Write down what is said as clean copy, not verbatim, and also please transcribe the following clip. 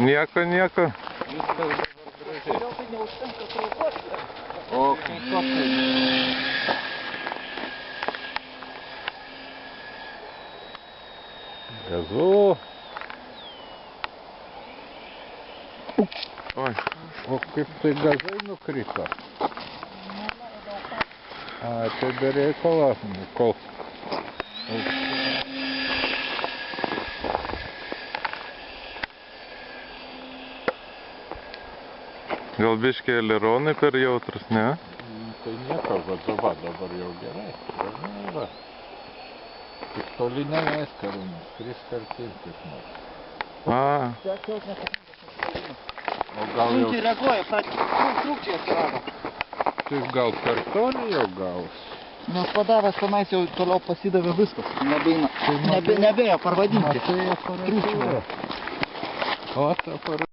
Nieko, nieko. Viskas dabar gražiai. Gal tai neužtenka traukos? O kaip tokai? Gazu. Oi. O kaip tai gazai nukrito? A, tai be reikalo, kol... Gal biškiai aileronai per jautrus, ne? Tai nieko, bet dabar jau gerai. Yra. Tik toli neleisk karūnės, 3 kartus tik nors. A, O gal jau... Sunkiai reaguoja, trūkčiai atsirado. Tai gal per toli jau gaus? Nes padavęs tenais jau toliau pasidavė viskas. Nebeina. Tai Nebėjo parvadinti. Matai aparatūrą. O, ta aparatūra.